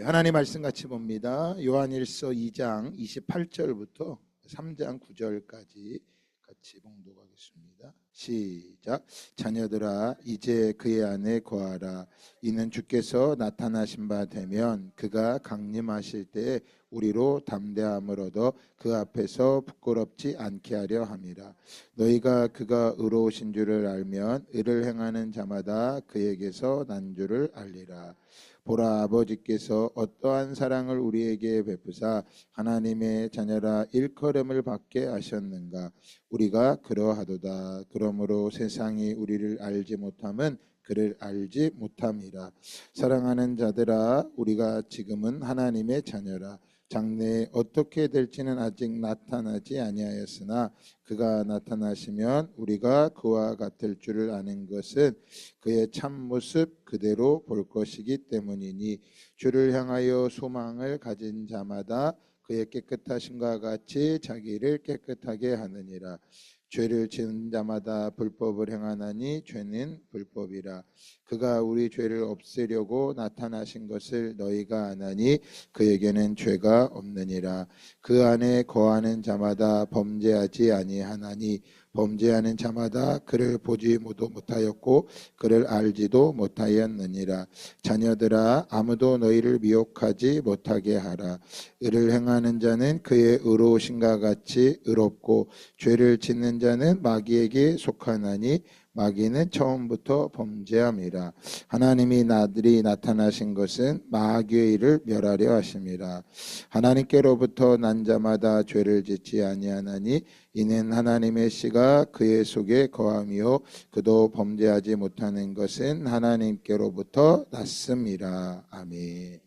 하나님 말씀 같이 봅니다. 요한일서 2장 28절부터 3장 9절까지 같이 봉독하겠습니다. 시작. 자녀들아 이제 그의 안에 거하라. 이는 주께서 나타나신 바 되면 그가 강림하실 때에 우리로 담대함을 얻어 그 앞에서 부끄럽지 않게 하려 함이라. 너희가 그가 의로우신 줄을 알면 의를 행하는 자마다 그에게서 난 줄을 알리라. 보라, 아버지께서 어떠한 사랑을 우리에게 베푸사 하나님의 자녀라 일컬음을 받게 하셨는가. 우리가 그러하도다. 그러므로 세상이 우리를 알지 못함은 그를 알지 못함이라. 사랑하는 자들아, 우리가 지금은 하나님의 자녀라. 장래에 어떻게 될지는 아직 나타나지 아니하였으나 그가 나타나시면 우리가 그와 같을 줄을 아는 것은 그의 참모습 그대로 볼 것이기 때문이니 주를 향하여 소망을 가진 자마다 그의 깨끗하심과 같이 자기를 깨끗하게 하느니라. 죄를 지은 자마다 불법을 행하나니 죄는 불법이라. 그가 우리 죄를 없애려고 나타나신 것을 너희가 아나니 그에게는 죄가 없느니라. 그 안에 거하는 자마다 범죄하지 아니하나니 범죄하는 자마다 그를 보지 못하였고 그를 알지도 못하였느니라. 자녀들아 아무도 너희를 미혹하지 못하게 하라. 의를 행하는 자는 그의 의로우신가 같이 의롭고 죄를 짓는 자는 마귀에게 속하나니 마귀는 처음부터 범죄함이라. 하나님이 나들이 나타나신 것은 마귀의 일을 멸하려 하심이라. 하나님께로부터 난 자마다 죄를 짓지 아니하나니 이는 하나님의 씨가 그의 속에 거함이요 그도 범죄하지 못하는 것은 하나님께로부터 났음이라. 아멘.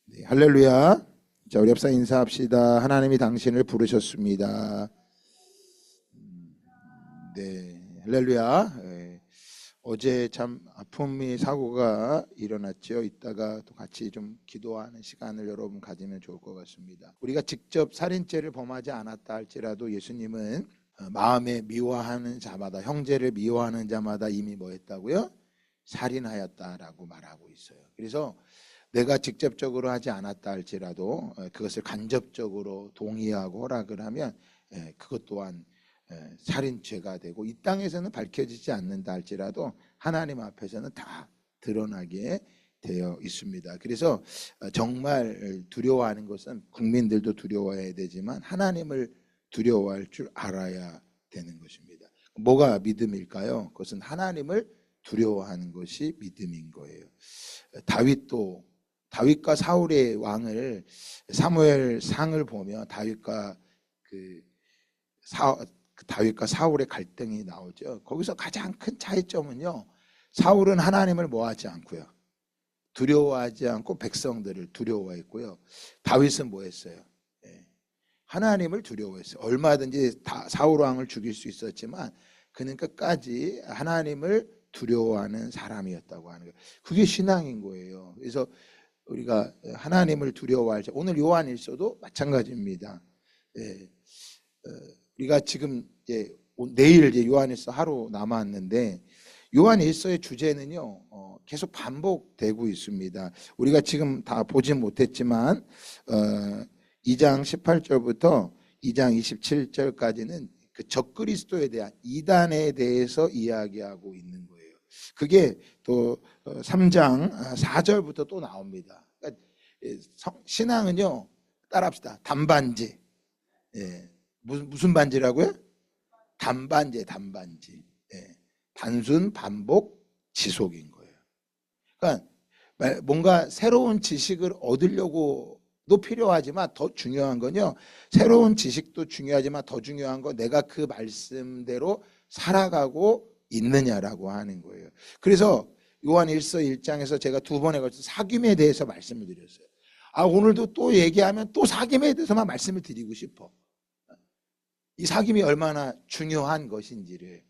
네, 할렐루야. 자, 우리 합사 인사합시다. 하나님이 당신을 부르셨습니다. 네, 할렐루야. 어제 참 아픔이 사고가 일어났죠. 이따가 또 같이 좀 기도하는 시간을 여러분 가지면 좋을 것 같습니다. 우리가 직접 살인죄를 범하지 않았다 할지라도 예수님은 마음에 미워하는 자마다, 형제를 미워하는 자마다 이미 뭐 했다고요? 살인하였다라고 말하고 있어요. 그래서 내가 직접적으로 하지 않았다 할지라도 그것을 간접적으로 동의하고 허락을 하면 그것 또한 살인죄가 되고 이 땅에서는 밝혀지지 않는다 할지라도 하나님 앞에서는 다 드러나게 되어 있습니다. 그래서 정말 두려워하는 것은 국민들도 두려워해야 되지만 하나님을 두려워할 줄 알아야 되는 것입니다. 뭐가 믿음일까요? 그것은 하나님을 두려워하는 것이 믿음인 거예요. 다윗과 사울의 왕을 사무엘상을 보면 다윗과 사울의 갈등이 나오죠. 거기서 가장 큰 차이점은요, 사울은 하나님을 뭐하지 않고요, 두려워하지 않고 백성들을 두려워했고요. 다윗은 뭐했어요? 하나님을 두려워했어요. 얼마든지 사울 왕을 죽일 수 있었지만 그는 끝까지 하나님을 두려워하는 사람이었다고 하는 거예요. 그게 신앙인 거예요. 그래서 우리가 하나님을 두려워할 때, 오늘 요한일서도 마찬가지입니다. 우리가 지금 내일 요한일서 하루 남았는데 요한일서의 주제는요 계속 반복되고 있습니다. 우리가 지금 다 보진 못했지만 2장 18절부터 2장 27절까지는 그 적그리스도에 대한 이단에 대해서 이야기하고 있는 거예요. 그게 또 3장 4절부터 또 나옵니다. 그러니까 신앙은요, 따라합시다. 단반지. 무슨 반지라고요? 단반지. 단순 반복 지속인 거예요. 그러니까 뭔가 새로운 지식을 얻으려고도 필요하지만 더 중요한 건요, 새로운 지식도 중요하지만 더 중요한 건 내가 그 말씀대로 살아가고 있느냐라고 하는 거예요. 그래서 요한일서 1장에서 제가 2번에 걸쳐서 사귐에 대해서 말씀을 드렸어요. 오늘도 또 얘기하면 또 사귐에 대해서만 말씀을 드리고 싶어. 이 사귐이 얼마나 중요한 것인지를.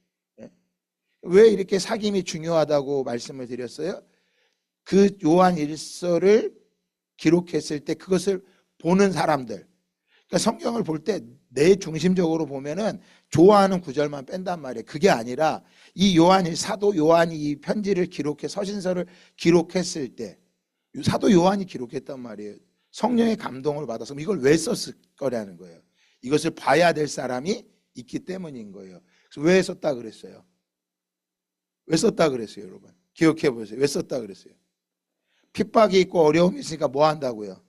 왜 이렇게 사귐이 중요하다고 말씀을 드렸어요? 그 요한일서를 기록했을 때 그것을 보는 사람들, 그러니까 성경을 볼 때 내 중심적으로 보면은 좋아하는 구절만 뺀단 말이에요. 그게 아니라 이 사도 요한이 이 편지를 기록해 서신서를 기록했을 때 사도 요한이 기록했단 말이에요. 성령의 감동을 받아서 이걸 왜 썼을 거라는 거예요. 이것을 봐야 될 사람이 있기 때문인 거예요. 그래서 왜 썼다 그랬어요? 왜 썼다 그랬어요, 여러분? 기억해 보세요. 왜 썼다 그랬어요? 핍박이 있고 어려움이 있으니까 뭐 한다고요?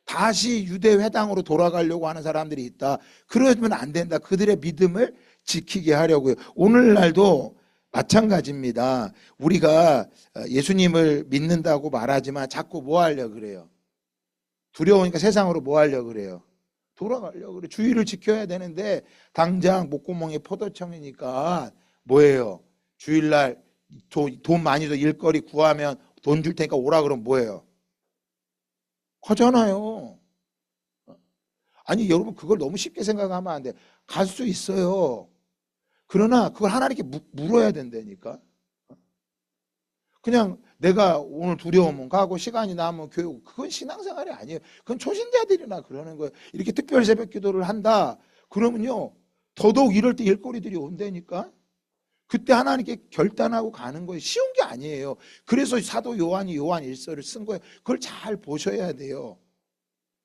다시 유대 회당으로 돌아가려고 하는 사람들이 있다. 그러면 안 된다. 그들의 믿음을 지키게 하려고요. 오늘날도 마찬가지입니다. 우리가 예수님을 믿는다고 말하지만 자꾸 뭐 하려고 그래요? 두려우니까 세상으로 뭐 하려고 그래요? 돌아가려고 그래. 주의를 지켜야 되는데 당장 목구멍에 포도청이니까 뭐예요? 주일날 돈 많이 줘 일거리 구하면 돈 줄 테니까 오라 그러면 뭐예요? 하잖아요. 아니 여러분 그걸 너무 쉽게 생각하면 안 돼. 갈 수 있어요. 그러나 그걸 하나님께 물어야 된다니까. 그냥 내가 오늘 두려우면 가고 시간이 남으면 교육, 그건 신앙생활이 아니에요. 그건 초신자들이나 그러는 거예요. 이렇게 특별 새벽 기도를 한다 그러면요 더더욱 이럴 때 일거리들이 온다니까. 그때 하나님께 결단하고 가는 거예요. 쉬운 게 아니에요. 그래서 사도 요한이 요한 일서를 쓴 거예요. 그걸 잘 보셔야 돼요.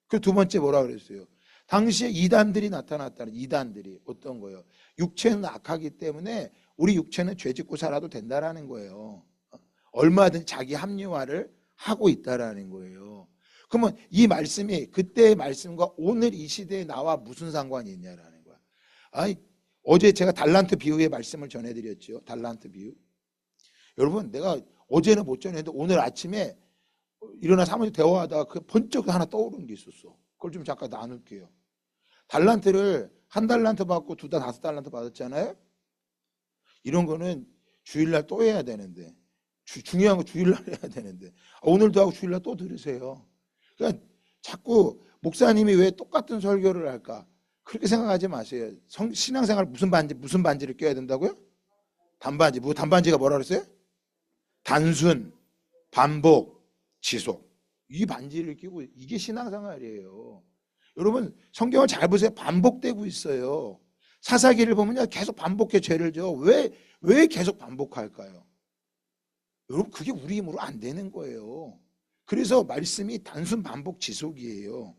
그 두 번째 뭐라 그랬어요? 당시에 이단들이 나타났다는. 이단들이 어떤 거예요? 육체는 악하기 때문에 우리 육체는 죄 짓고 살아도 된다라는 거예요. 얼마든 자기 합리화를 하고 있다라는 거예요. 그러면 이 말씀이 그때의 말씀과 오늘 이 시대에 나와 무슨 상관이 있냐라는 거야. 아니 어제 제가 달란트 비유의 말씀을 전해드렸죠. 달란트 비유. 여러분 내가 어제는 못 전했는데 오늘 아침에 일어나 사무실 대화하다가 그 번쩍 하나 떠오른 게 있었어. 그걸 좀 잠깐 나눌게요. 달란트를 한 달란트 받고 두 달 다섯 달란트 받았잖아요. 이런 거는 주일날 또 해야 되는데 중요한 거 주일날 해야 되는데 오늘도 하고 주일날 또 들으세요. 그러니까 자꾸 목사님이 왜 똑같은 설교를 할까? 그렇게 생각하지 마세요. 신앙생활 무슨 반지를 껴야 된다고요? 단반지. 단반지가 뭐라 그랬어요? 단순, 반복, 지속. 이 반지를 끼고 이게 신앙생활이에요. 여러분 성경을 잘 보세요. 반복되고 있어요. 사사기를 보면요 계속 반복해 죄를 져. 왜 계속 반복할까요? 여러분 그게 우리 힘으로 안 되는 거예요. 그래서 말씀이 단순 반복 지속이에요.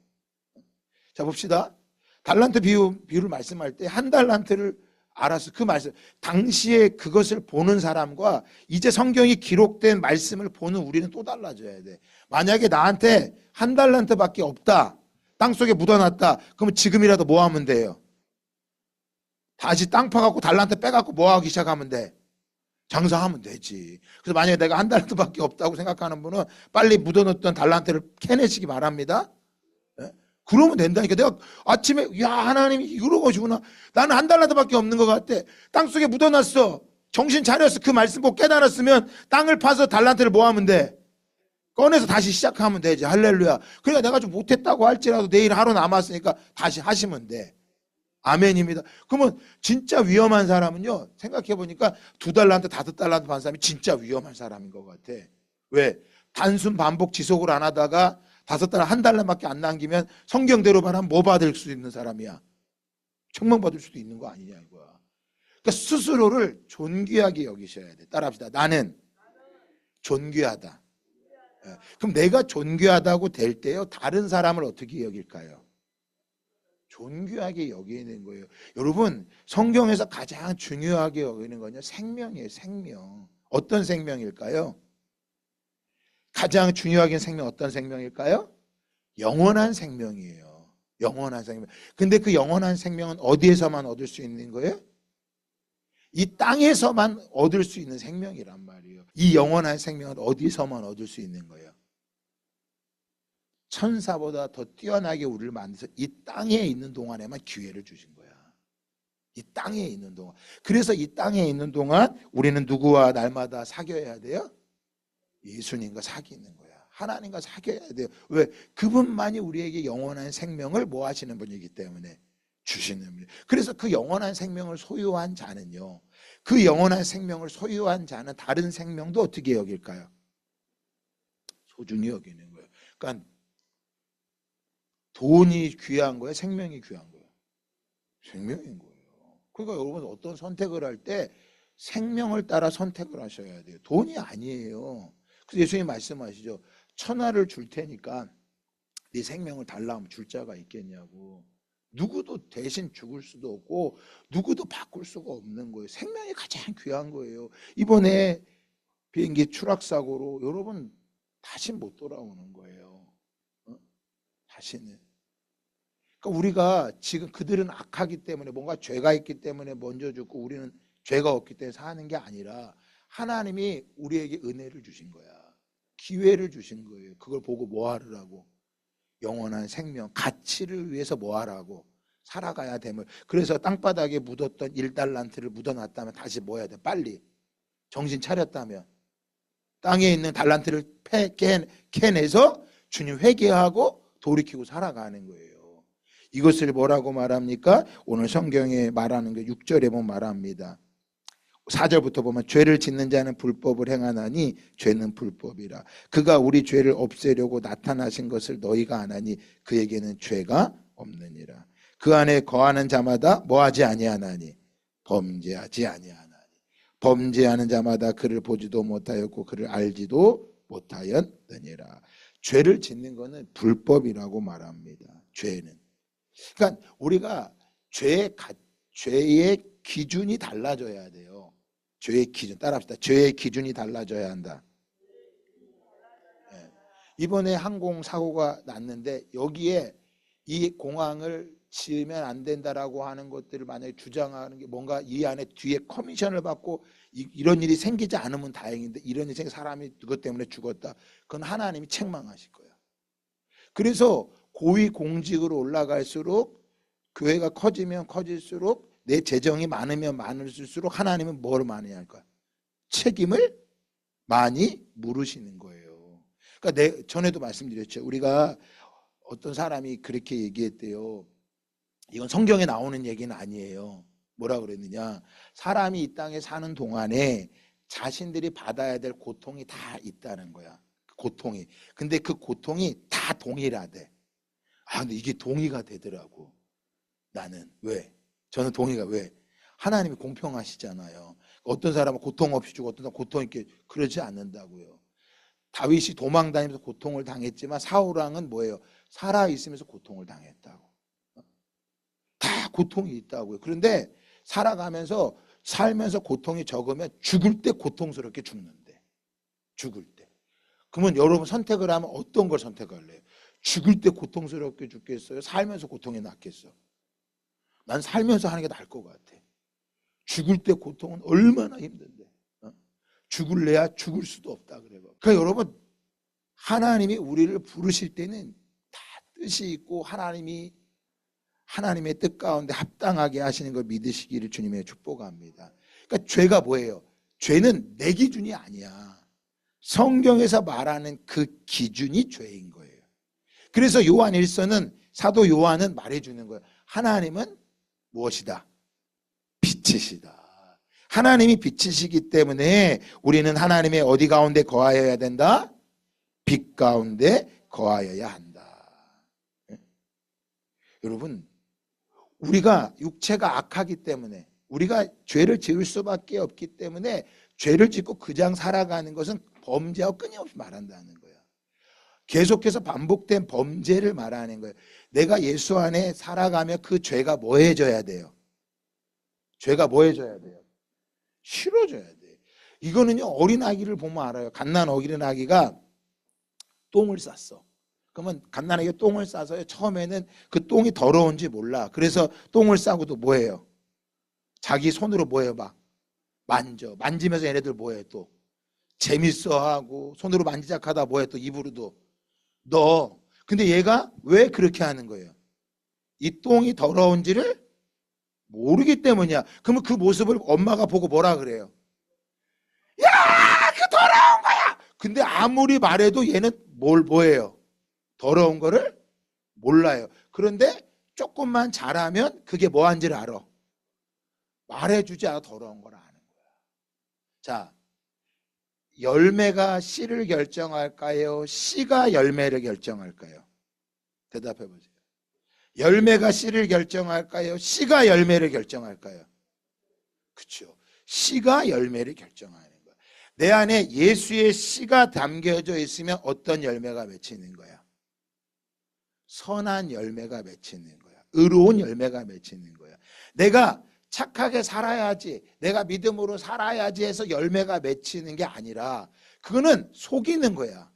자 봅시다. 달란트 비유를 말씀할 때 한 달란트를 알아서 그 말씀 당시에 그것을 보는 사람과 이제 성경이 기록된 말씀을 보는 우리는 또 달라져야 돼. 만약에 나한테 한 달란트밖에 없다. 땅속에 묻어놨다. 그러면 지금이라도 뭐 하면 돼요? 다시 땅 파갖고 달란트 빼갖고 뭐 하기 시작하면 돼? 장사하면 되지. 그래서 만약에 내가 한 달란트밖에 없다고 생각하는 분은 빨리 묻어놓던 달란트를 캐내시기 바랍니다. 예? 그러면 된다니까. 내가 아침에 야 하나님이 이런 것이구나. 나는 한 달란트밖에 없는 것 같아. 땅속에 묻어놨어. 정신 차렸어. 그 말씀 꼭 깨달았으면 땅을 파서 달란트를 뭐 하면 돼? 꺼내서 다시 시작하면 되지. 할렐루야. 그러니까 내가 좀 못했다고 할지라도 내일 하루 남았으니까 다시 하시면 돼. 아멘입니다. 그러면 진짜 위험한 사람은요 생각해 보니까 두 달란트 다섯 달란트 받은 사람이 진짜 위험한 사람인 것 같아. 왜? 단순 반복 지속을 안 하다가 다섯 달 한 달러밖에 안 남기면 성경대로 말하면 뭐 받을 수 있는 사람이야? 책망 받을 수도 있는 거 아니냐 이거야. 그러니까 스스로를 존귀하게 여기셔야 돼. 따라합시다. 나는 존귀하다. 그럼 내가 존귀하다고 될 때요 다른 사람을 어떻게 여길까요? 존귀하게 여기는 거예요. 여러분 성경에서 가장 중요하게 여기는 건요 생명이에요. 생명. 어떤 생명일까요? 가장 중요하게 생명 어떤 생명일까요? 영원한 생명이에요. 영원한 생명. 근데 그 영원한 생명은 어디에서만 얻을 수 있는 거예요? 이 땅에서만 얻을 수 있는 생명이란 말이에요. 이 영원한 생명은 어디서만 얻을 수 있는 거예요? 천사보다 더 뛰어나게 우리를 만들어서 이 땅에 있는 동안에만 기회를 주신 거야. 이 땅에 있는 동안. 그래서 이 땅에 있는 동안 우리는 누구와 날마다 사귀어야 돼요? 예수님과 사귀는 거야. 하나님과 사귀어야 돼요. 왜? 그분만이 우리에게 영원한 생명을 뭐 하시는 분이기 때문에 주시는 분이에요. 그래서 그 영원한 생명을 소유한 자는요. 그 영원한 생명을 소유한 자는 다른 생명도 어떻게 여길까요? 소중히 여기는 거예요. 그러니까 돈이 귀한 거예요? 생명이 귀한 거예요? 생명인 거예요. 그러니까 여러분 어떤 선택을 할 때 생명을 따라 선택을 하셔야 돼요. 돈이 아니에요. 그래서 예수님 말씀하시죠. 천하를 줄 테니까 네 생명을 달라 하면 줄 자가 있겠냐고. 누구도 대신 죽을 수도 없고 누구도 바꿀 수가 없는 거예요. 생명이 가장 귀한 거예요. 이번에 비행기 추락사고로 여러분 다시 못 돌아오는 거예요. 다시는. 그러니까 우리가 지금 그들은 악하기 때문에 뭔가 죄가 있기 때문에 먼저 죽고 우리는 죄가 없기 때문에 사는 게 아니라 하나님이 우리에게 은혜를 주신 거야. 기회를 주신 거예요. 그걸 보고 뭐 하라고? 영원한 생명, 가치를 위해서 뭐 하라고? 살아가야 됨을. 그래서 땅바닥에 묻었던 1달란트를 묻어놨다면 다시 뭐 해야 돼? 빨리 정신 차렸다면 땅에 있는 달란트를 캐내서 주님 회개하고 돌이키고 살아가는 거예요. 이것을 뭐라고 말합니까? 오늘 성경에 말하는 게 6절에 보면 말합니다. 4절부터 보면 죄를 짓는 자는 불법을 행하나니 죄는 불법이라. 그가 우리 죄를 없애려고 나타나신 것을 너희가 아나니 그에게는 죄가 없느니라. 그 안에 거하는 자마다 뭐하지 아니하나니 범죄하지 아니하나니. 범죄하는 자마다 그를 보지도 못하였고 그를 알지도 못하였느니라. 죄를 짓는 것은 불법이라고 말합니다. 죄는. 그러니까 우리가 죄의 기준이 달라져야 돼요. 죄의 기준 따라합시다. 죄의 기준이 달라져야 한다. 네. 이번에 항공사고가 났는데 여기에 이 공항을 지으면 안 된다라고 하는 것들을 만약에 주장하는 게 뭔가 이 안에 뒤에 커미션을 받고 이런 일이 생기지 않으면 다행인데 이런 일이 생겨 사람이 그것 때문에 죽었다. 그건 하나님이 책망하실 거예요. 그래서 고위 공직으로 올라갈수록 교회가 커지면 커질수록 내 재정이 많으면 많을수록 하나님은 뭘 많이 할까? 책임을 많이 물으시는 거예요. 그러니까 전에도 말씀드렸죠. 우리가 어떤 사람이 그렇게 얘기했대요. 이건 성경에 나오는 얘기는 아니에요. 뭐라 그랬느냐? 사람이 이 땅에 사는 동안에 자신들이 받아야 될 고통이 다 있다는 거야. 고통이. 근데 그 고통이 다 동일하대. 근데 이게 동의가 되더라고. 나는 왜? 저는 동의가 왜? 하나님이 공평하시잖아요. 어떤 사람은 고통 없이 주고 어떤 사람은 고통 있게 그러지 않는다고요. 다윗이 도망 다니면서 고통을 당했지만 사울왕은 뭐예요? 살아있으면서 고통을 당했다고. 다 고통이 있다고요. 그런데 살아가면서 살면서 고통이 적으면 죽을 때 고통스럽게 죽는데. 죽을 때. 그러면 여러분 선택을 하면 어떤 걸 선택할래요? 죽을 때 고통스럽게 죽겠어요? 살면서 고통이 낫겠어? 난 살면서 하는 게 나을 것 같아. 죽을 때 고통은 얼마나 힘든데. 죽을래야 죽을 수도 없다 그래요. 그러니까 여러분 하나님이 우리를 부르실 때는 다 뜻이 있고 하나님의 뜻 가운데 합당하게 하시는 걸 믿으시기를 주님의 축복합니다. 그러니까 죄가 뭐예요? 죄는 내 기준이 아니야. 성경에서 말하는 그 기준이 죄인 거예요. 그래서 요한 1서는 사도 요한은 말해주는 거예요. 하나님은 무엇이다? 빛이시다. 하나님이 빛이시기 때문에 우리는 하나님의 어디 가운데 거하여야 된다? 빛 가운데 거하여야 한다. 여러분 우리가 육체가 악하기 때문에 우리가 죄를 지을 수밖에 없기 때문에 죄를 짓고 그냥 살아가는 것은 범죄하고 끊임없이 말한다는 거예요. 계속해서 반복된 범죄를 말하는 거예요. 내가 예수 안에 살아가면 그 죄가 뭐 해줘야 돼요? 죄가 뭐 해줘야 돼요? 싫어져야 돼요. 이거는요 어린아기를 보면 알아요. 갓난 어린아기가 똥을 쌌어. 그러면 갓난아기가 똥을 싸서요 처음에는 그 똥이 더러운지 몰라. 그래서 똥을 싸고도 뭐해요? 자기 손으로 뭐해요? 막 만지면서 얘네들 뭐해 또 재밌어하고 손으로 만지작하다 뭐해 또 입으로도 넣어. 근데 얘가 왜 그렇게 하는 거예요? 이 똥이 더러운지를 모르기 때문이야. 그러면 그 모습을 엄마가 보고 뭐라 그래요? 야, 그 더러운 거야. 근데 아무리 말해도 얘는 뭐예요? 더러운 거를 몰라요. 그런데 조금만 잘하면 그게 뭐한지를 알아. 말해주지 않아 더러운 걸 아는 거야. 자, 열매가 씨를 결정할까요? 씨가 열매를 결정할까요? 대답해 보세요. 열매가 씨를 결정할까요? 씨가 열매를 결정할까요? 그렇죠. 씨가 열매를 결정하는 거야. 내 안에 예수의 씨가 담겨져 있으면 어떤 열매가 맺히는 거야? 선한 열매가 맺히는 거야. 의로운 열매가 맺히는 거야. 내가 착하게 살아야지, 내가 믿음으로 살아야지 해서 열매가 맺히는 게 아니라 그거는 속이는 거야.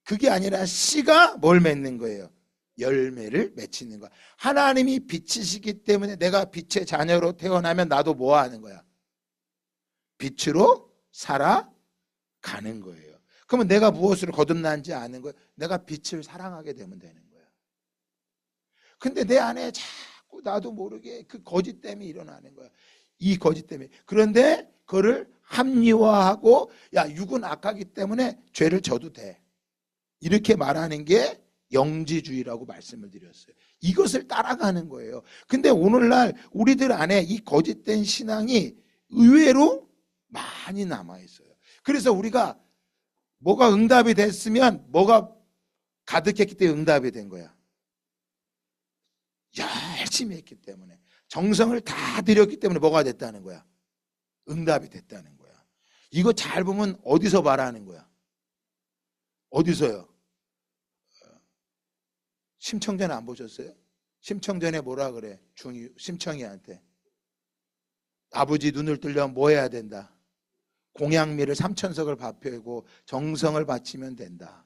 그게 아니라 씨가 뭘 맺는 거예요? 열매를 맺히는 거야. 하나님이 빛이시기 때문에 내가 빛의 자녀로 태어나면 나도 뭐 하는 거야? 빛으로 살아가는 거예요. 그러면 내가 무엇으로 거듭난지 아는 거예요. 내가 빛을 사랑하게 되면 되는 거야. 근데 내 안에 자꾸 나도 모르게 그 거짓 때문에 일어나는 거야. 이 거짓 때문에. 그런데 그거를 합리화하고 야, 육은 악하기 때문에 죄를 져도 돼. 이렇게 말하는 게 영지주의라고 말씀을 드렸어요. 이것을 따라가는 거예요. 근데 오늘날 우리들 안에 이 거짓된 신앙이 의외로 많이 남아있어요. 그래서 우리가 뭐가 응답이 됐으면 뭐가 가득했기 때문에 응답이 된 거야. 열심히 했기 때문에, 정성을 다 들였기 때문에 뭐가 됐다는 거야? 응답이 됐다는 거야. 이거 잘 보면 어디서 말하는 거야? 어디서요? 심청전 안 보셨어요? 심청전에 뭐라 그래? 심청이한테 아버지 눈을 뜨려면 뭐 해야 된다? 공양미를 3천석을 밥혀고 정성을 바치면 된다.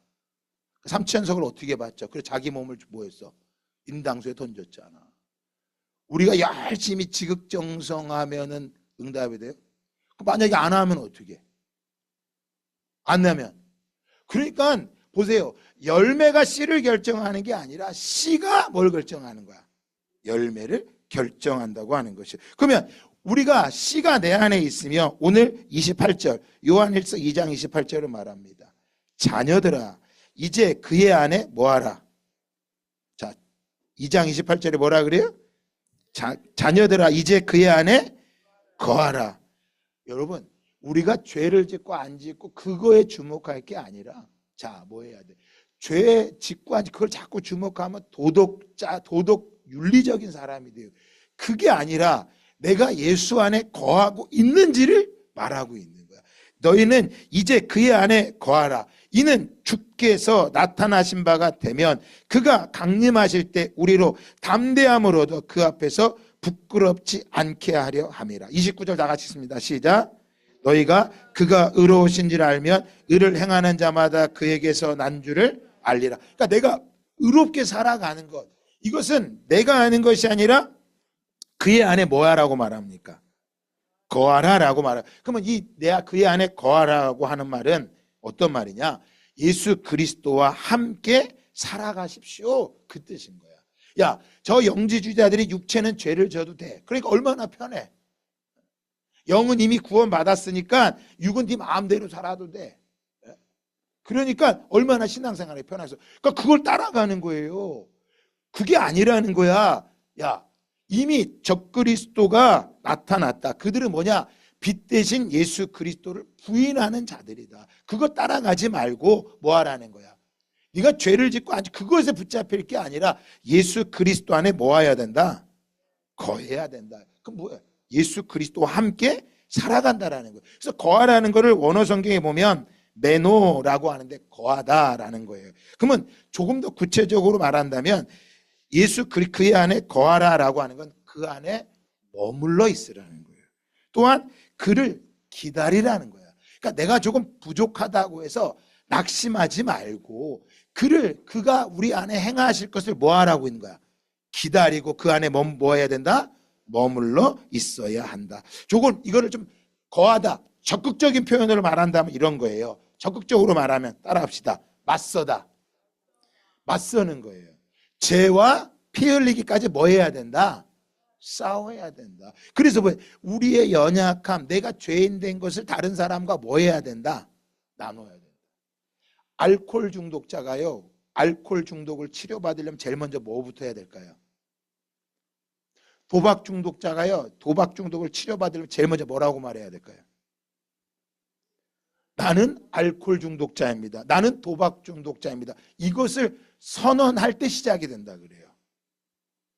3천석을 어떻게 받죠? 그래 자기 몸을 뭐 했어? 인당수에 던졌잖아. 우리가 열심히 지극정성하면은 응답이 돼요? 만약에 안 하면 어떻게? 안 하면. 그러니까 보세요. 열매가 씨를 결정하는 게 아니라 씨가 뭘 결정하는 거야? 열매를 결정한다고 하는 것이에요. 그러면 우리가 씨가 내 안에 있으며 오늘 28절 요한일서 2장 28절을 말합니다. 자녀들아 이제 그의 안에 뭐하라? 자, 2장 28절에 뭐라 그래요? 자녀들아 이제 그의 안에 거하라. 여러분 우리가 죄를 짓고 안 짓고 그거에 주목할 게 아니라 자, 뭐 해야 돼? 죄 짓고 안 짓고 그걸 자꾸 주목하면 도덕 윤리적인 사람이 돼요. 그게 아니라 내가 예수 안에 거하고 있는지를 말하고 있는 거야. 너희는 이제 그의 안에 거하라. 이는 주께서 나타나신 바가 되면 그가 강림하실 때 우리로 담대함을 얻어 그 앞에서 부끄럽지 않게 하려 함이라. 29절 다 같이 읽습니다. 시작. 너희가 그가 의로우신 줄 알면 의를 행하는 자마다 그에게서 난 줄을 알리라. 그러니까 내가 의롭게 살아가는 것, 이것은 내가 아는 것이 아니라 그의 안에 뭐하라고 말합니까? 거하라라고 말해요. 그러면 이 내가 그의 안에 거하라고 하는 말은 어떤 말이냐? 예수 그리스도와 함께 살아가십시오. 그 뜻인 거야. 야, 저 영지주의자들이 육체는 죄를 져도 돼. 그러니까 얼마나 편해. 영은 이미 구원받았으니까 육은 네 마음대로 살아도 돼. 그러니까 얼마나 신앙생활이 편해서. 그러니까 그걸 따라가는 거예요. 그게 아니라는 거야. 야, 이미 적그리스도가 나타났다. 그들은 뭐냐? 빛 대신 예수 그리스도를 부인하는 자들이다. 그거 따라가지 말고 뭐 하라는 거야? 네가 죄를 짓고 아직 그것에 붙잡힐 게 아니라 예수 그리스도 안에 뭐 해야 된다? 거해야 된다. 그럼 뭐야? 예수 그리스도와 함께 살아간다라는 거예요. 그래서 거하라는 거를 원어 성경에 보면 메노라고 하는데 거하다라는 거예요. 그러면 조금 더 구체적으로 말한다면 예수 그의 안에 거하라라고 하는 건 그 안에 머물러 있으라는 거예요. 또한 그를 기다리라는 거야. 그러니까 내가 조금 부족하다고 해서 낙심하지 말고 그가 우리 안에 행하실 것을 뭐 하라고 있는 거야? 기다리고 그 안에 뭐 해야 된다? 머물러 있어야 한다. 조금 이거를 좀 거하다, 적극적인 표현으로 말한다면 이런 거예요. 적극적으로 말하면 따라합시다. 맞서다. 맞서는 거예요. 죄와 피 흘리기까지 뭐 해야 된다? 싸워야 된다. 그래서 뭐 우리의 연약함, 내가 죄인 된 것을 다른 사람과 뭐 해야 된다? 나눠야 된다. 알코올 중독자가요, 알코올 중독을 치료받으려면 제일 먼저 뭐부터 해야 될까요? 도박 중독자가요, 도박 중독을 치료받으려면 제일 먼저 뭐라고 말해야 될까요? 나는 알코올 중독자입니다. 나는 도박 중독자입니다. 이것을 선언할 때 시작이 된다 그래요.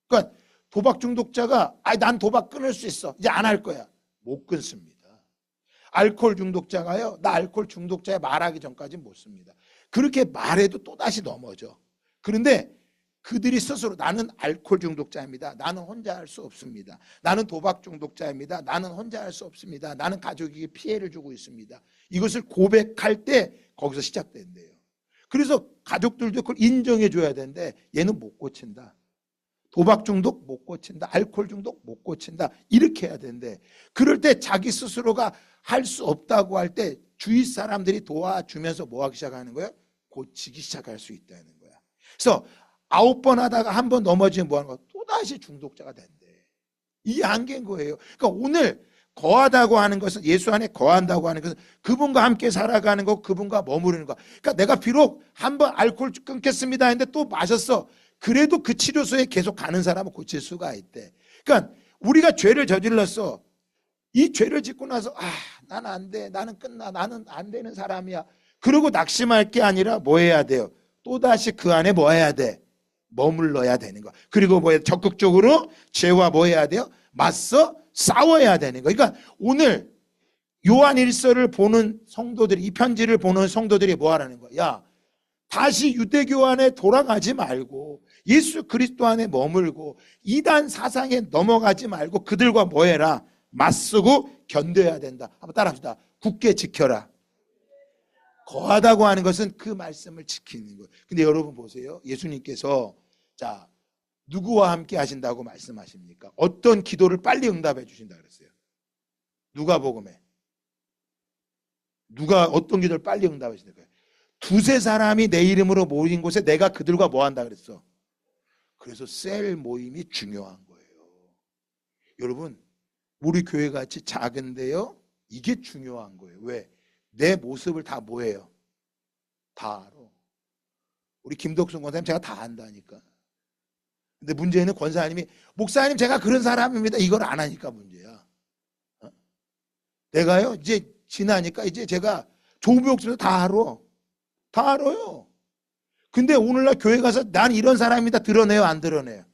그러니까 도박 중독자가 난 도박 끊을 수 있어. 이제 안 할 거야. 못 끊습니다. 알코올 중독자가요, 나 알코올 중독자야 말하기 전까지는 못 씁니다. 그렇게 말해도 또다시 넘어져. 그런데 그들이 스스로 나는 알코올 중독자입니다. 나는 혼자 할 수 없습니다. 나는 도박 중독자입니다. 나는 혼자 할 수 없습니다. 나는 가족에게 피해를 주고 있습니다. 이것을 고백할 때 거기서 시작된대요. 그래서 가족들도 그걸 인정해 줘야 되는데 얘는 못 고친다. 도박 중독 못 고친다. 알코올 중독 못 고친다. 이렇게 해야 되는데 그럴 때 자기 스스로가 할 수 없다고 할 때 주위 사람들이 도와주면서 뭐 하기 시작하는 거예요? 고치기 시작할 수 있다는 거야. 그래서 9번 하다가 한 번 넘어지면 뭐 하는 거야? 또다시 중독자가 된대. 이게 한계인 거예요. 그러니까 오늘 거하다고 하는 것은, 예수 안에 거한다고 하는 것은 그분과 함께 살아가는 거, 그분과 머무르는 거. 그러니까 내가 비록 한 번 알코올 끊겠습니다 했는데 또 마셨어. 그래도 그 치료소에 계속 가는 사람은 고칠 수가 있대. 그러니까 우리가 죄를 저질렀어. 이 죄를 짓고 나서 나는 안 돼. 나는 끝나. 나는 안 되는 사람이야. 그러고 낙심할 게 아니라 뭐 해야 돼요? 또다시 그 안에 뭐 해야 돼? 머물러야 되는 거. 그리고 뭐 적극적으로 죄와 뭐 해야 돼요? 맞서 싸워야 되는 거. 그러니까 오늘 요한 1서를 보는 성도들이, 이 편지를 보는 성도들이 뭐 하라는 거야? 야, 다시 유대교 안에 돌아가지 말고 예수 그리스도 안에 머물고 이단 사상에 넘어가지 말고 그들과 뭐 해라? 맞서고 견뎌야 된다. 한번 따라합시다. 굳게 지켜라. 거하다고 하는 것은 그 말씀을 지키는 거예요. 근데 여러분 보세요. 예수님께서 자, 누구와 함께 하신다고 말씀하십니까? 어떤 기도를 빨리 응답해 주신다 그랬어요? 누가복음에 누가 어떤 기도를 빨리 응답해 주신다 그래요? 두세 사람이 내 이름으로 모인 곳에 내가 그들과 뭐 한다 그랬어? 그래서 셀 모임이 중요한 거예요. 여러분, 우리 교회 같이 작은데요, 이게 중요한 거예요. 왜? 내 모습을 다 뭐예요? 다 알아. 우리 김덕순 권사님 제가 다 안다니까. 근데 문제는 권사님이 목사님 제가 그런 사람입니다. 이걸 안 하니까 문제야. 내가요 이제 지나니까 이제 제가 조부옥수도 다 알아. 다 알아요. 근데 오늘날 교회 가서 난 이런 사람입니다. 드러내요? 안 드러내요?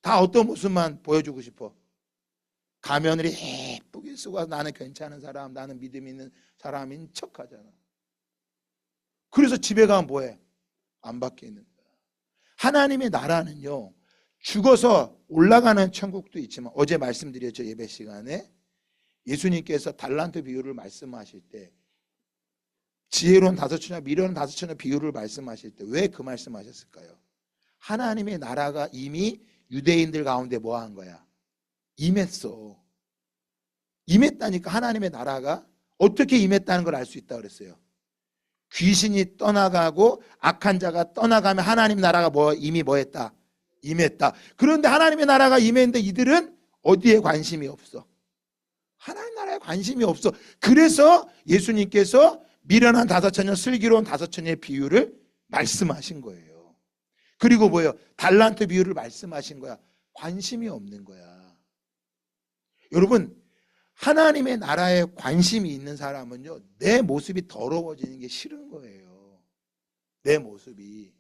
다 어떤 모습만 보여주고 싶어? 가면을 예쁘게 쓰고 나는 괜찮은 사람, 나는 믿음 있는 사람인 척하잖아. 그래서 집에 가면 뭐해? 안 밖에 있는 거야. 하나님의 나라는요, 죽어서 올라가는 천국도 있지만, 어제 말씀드렸죠, 예배 시간에 예수님께서 달란트 비유를 말씀하실 때 지혜로운 5처녀, 미련한 5처녀 비유를 말씀하실 때 왜 그 말씀하셨을까요? 하나님의 나라가 이미 유대인들 가운데 뭐 한 거야? 임했어. 임했다니까. 하나님의 나라가 어떻게 임했다는 걸 알 수 있다 그랬어요. 귀신이 떠나가고 악한 자가 떠나가면 하나님 나라가 이미 뭐 했다? 임했다. 그런데 하나님의 나라가 임했는데 이들은 어디에 관심이 없어? 하나님 나라에 관심이 없어. 그래서 예수님께서 미련한 5처녀, 슬기로운 5처녀의 비유를 말씀하신 거예요. 그리고 뭐예요? 달란트 비유를 말씀하신 거야. 관심이 없는 거야. 여러분, 하나님의 나라에 관심이 있는 사람은요, 내 모습이 더러워지는 게 싫은 거예요. 내 모습이.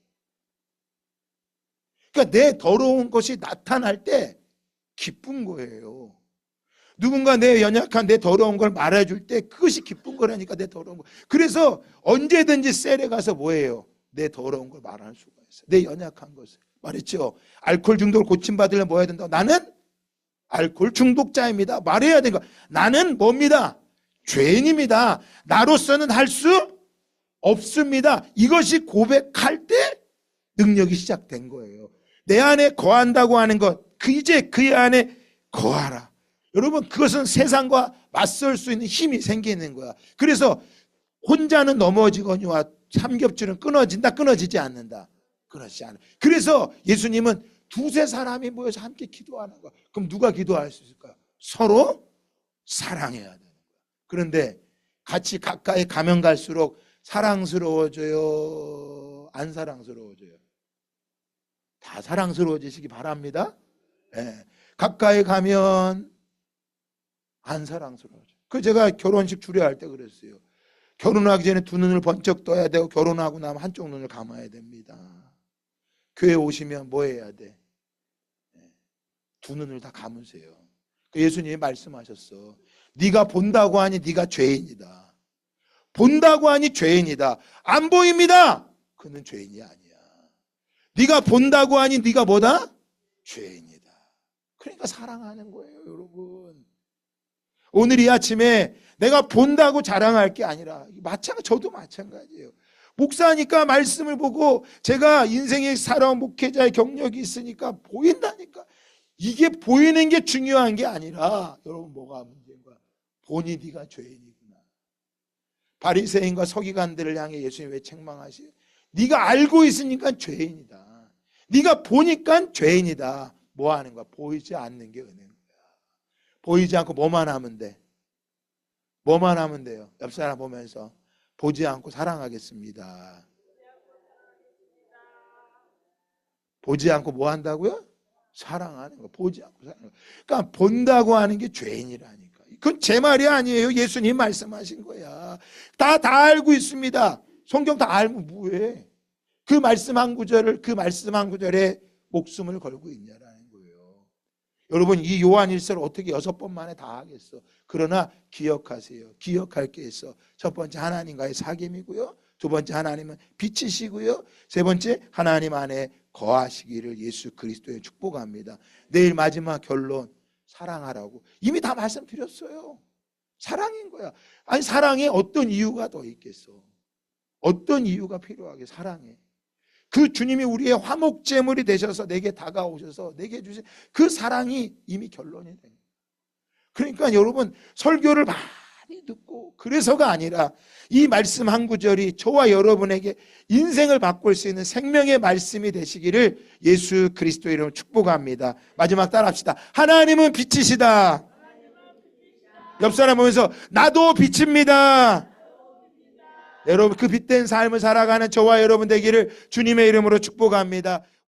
그러니까 내 더러운 것이 나타날 때 기쁜 거예요. 누군가 내 연약한 내 더러운 걸 말해줄 때 그것이 기쁜 거라니까. 내 더러운 거. 그래서 언제든지 셀에 가서 뭐예요? 내 더러운 걸 말할 수가 있어요. 내 연약한 것을. 말했죠. 알코올 중독을 고침받으려면 뭐 해야 된다? 나는 알코올 중독자입니다. 말해야 되는 거. 나는 뭡니다? 죄인입니다. 나로서는 할 수 없습니다. 이것이 고백할 때 능력이 시작된 거예요. 내 안에 거한다고 하는 것, 이제 그 안에 거하라. 여러분, 그것은 세상과 맞설 수 있는 힘이 생기는 거야. 그래서 혼자는 넘어지거니와 삼겹줄은 끊어진다, 끊어지지 않는다. 그렇지 않아. 그래서 예수님은 두세 사람이 모여서 함께 기도하는 거야. 그럼 누가 기도할 수 있을까요? 서로 사랑해야 되는 거야. 그런데 같이 가까이 가면 갈수록 사랑스러워져요? 안 사랑스러워져요? 다 사랑스러워지시기 바랍니다. 네. 가까이 가면 안 사랑스러워져. 그 제가 결혼식 주례할 때 그랬어요. 결혼하기 전에 두 눈을 번쩍 떠야 되고 결혼하고 나면 한쪽 눈을 감아야 됩니다. 교회 오시면 뭐 해야 돼? 두 눈을 다 감으세요. 예수님이 말씀하셨어. 네가 본다고 하니 네가 죄인이다. 본다고 하니 죄인이다. 안 보입니다. 그는 죄인이 아니야. 네가 본다고 하니 네가 뭐다? 죄인이다. 그러니까 사랑하는 거예요, 여러분. 오늘 이 아침에 내가 본다고 자랑할 게 아니라 저도 마찬가지예요. 목사니까 말씀을 보고 제가 인생에 살아온 목회자의 경력이 있으니까 보인다니까. 이게 보이는 게 중요한 게 아니라 여러분 뭐가 문제인가? 보니 네가 죄인이구나. 바리새인과 서기관들을 향해 예수님이 왜 책망하시요? 네가 알고 있으니까 죄인이다. 네가 보니까 죄인이다. 뭐 하는 거야? 보이지 않는 게 은혜인 거야. 보이지 않고 뭐만 하면 돼? 뭐만 하면 돼요? 옆 사람 보면서 보지 않고 사랑하겠습니다. 보지 않고 뭐 한다고요? 사랑하는 거. 보지 않고 사랑하는 거. 그러니까 본다고 하는 게 죄인이라니까. 그건 제 말이 아니에요. 예수님 말씀하신 거야. 다 알고 있습니다. 성경 다 알면 뭐해? 그 말씀 한 구절에 목숨을 걸고 있냐라는 거예요. 여러분 이 요한일서를 어떻게 6번 만에 다 하겠어? 그러나 기억하세요. 기억할 게 있어. 첫 번째 하나님과의 사귐이고요. 두 번째 하나님은 빛이시고요. 세 번째 하나님 안에 거하시기를 예수 그리스도에 축복합니다. 내일 마지막 결론 사랑하라고 이미 다 말씀드렸어요. 사랑인 거야. 아니 사랑에 어떤 이유가 더 있겠어? 어떤 이유가 필요하게 사랑해? 그 주님이 우리의 화목제물이 되셔서 내게 다가오셔서 내게 주신 그 사랑이 이미 결론이 된 거예요. 그러니까 여러분 설교를 많이 듣고 그래서가 아니라 이 말씀 한 구절이 저와 여러분에게 인생을 바꿀 수 있는 생명의 말씀이 되시기를 예수 그리스도의 이름으로 축복합니다. 마지막 따라합시다. 하나님은 빛이시다. 옆 사람 보면서 나도 빛입니다. 여러분 그 빛된 삶을 살아가는 저와 여러분 되기를 주님의 이름으로 축복합니다.